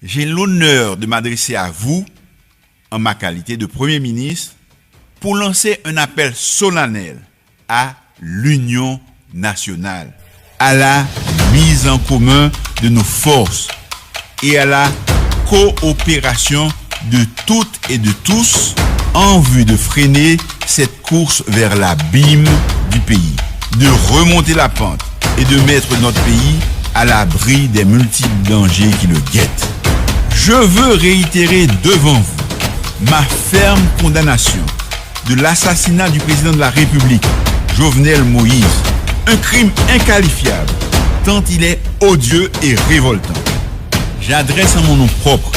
J'ai l'honneur de m'adresser à vous, en ma qualité de Premier ministre, pour lancer un appel solennel à l'union nationale, à la mise en commun de nos forces et à la coopération de toutes et de tous en vue de freiner cette course vers l'abîme du pays, de remonter la pente et de mettre notre pays à l'abri des multiples dangers qui le guettent. Je veux réitérer devant vous ma ferme condamnation de l'assassinat du président de la République, Jovenel Moïse, un crime inqualifiable, tant il est odieux et révoltant. J'adresse en mon nom propre,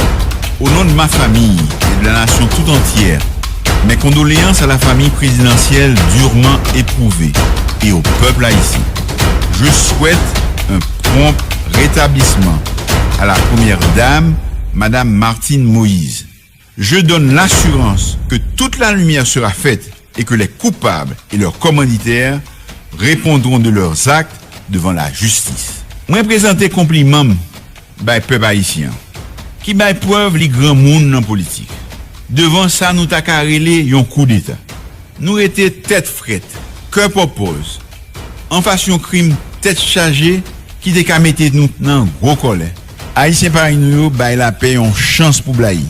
au nom de ma famille et de la nation tout entière, mes condoléances à la famille présidentielle durement éprouvée et au peuple haïtien. Je souhaite un prompt rétablissement à la première dame, Madame Martine Moïse. Je donne l'assurance que toute la lumière sera faite et que les coupables et leurs commanditaires répondront de leurs actes devant la justice. Moi présenter compliment by peuple haïtien qui by preuve les grands monde dans politique. Devant ça nous t'a carrelé yon coup d'état. Nous étions tête frette, cœur propose. En façon crime tête chargée qui te ka mette nous dans gros colère. Haïtien par nous bay la paix yon chance pour blayi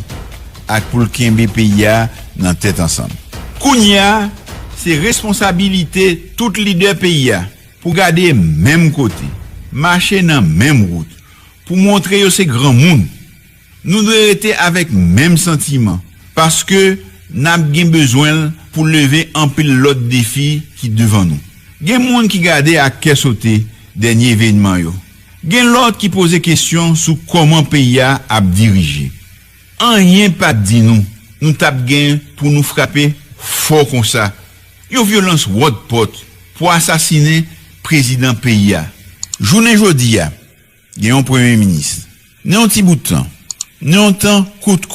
ak pour le kembe pays dans tête ensemble. Kounya, c'est responsabilité tout leader pays pour garder même côté, marcher dans même route, pour montrer yo c'est grand monde. Nous devons être avec même sentiment parce que n'a besoin pour lever un pile l'autre défi qui devant nous. Gen monde qui garde à qu'est sauter dernier événement yo. Gen l'autre qui pose question sur comment pays a diriger. Rien pas dit nous tape gain pour nous frapper fort comme ça. Yon violence pot pour assassiner président pays a. Journée jodi a, gen un premier ministre. Nan petit bout de temps. Nan temps coûte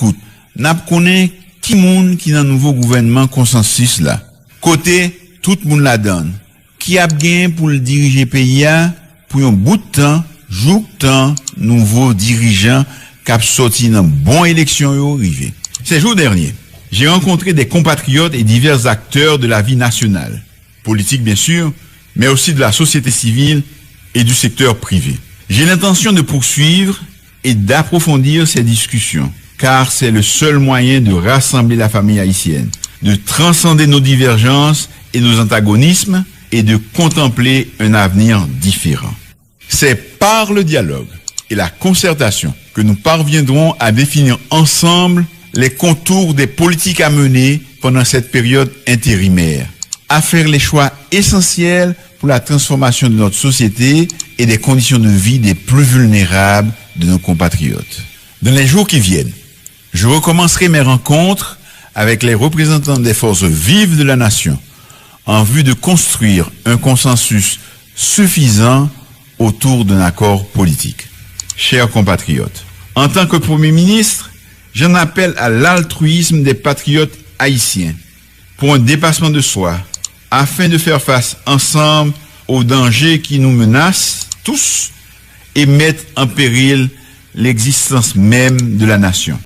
n'a connaît qui monde qui dans nouveau gouvernement consensus là. Côté tout monde la donne. Qui a gain pour le diriger pays a pour un bout de temps, jour temps nouveau dirigeant qui a sorti dans bon élection yo rivé. Ces jours derniers, j'ai rencontré des compatriotes et divers acteurs de la vie nationale, politique bien sûr, mais aussi de la société civile et du secteur privé. J'ai l'intention de poursuivre et d'approfondir ces discussions, car c'est le seul moyen de rassembler la famille haïtienne, de transcender nos divergences et nos antagonismes et de contempler un avenir différent. C'est par le dialogue et la concertation que nous parviendrons à définir ensemble les contours des politiques à mener pendant cette période intérimaire, à faire les choix essentiels pour la transformation de notre société et des conditions de vie des plus vulnérables de nos compatriotes. Dans les jours qui viennent, je recommencerai mes rencontres avec les représentants des forces vives de la nation en vue de construire un consensus suffisant autour d'un accord politique. Chers compatriotes, en tant que Premier ministre, j'en appelle à l'altruisme des patriotes haïtiens pour un dépassement de soi afin de faire face ensemble aux dangers qui nous menacent tous et mettent en péril l'existence même de la nation.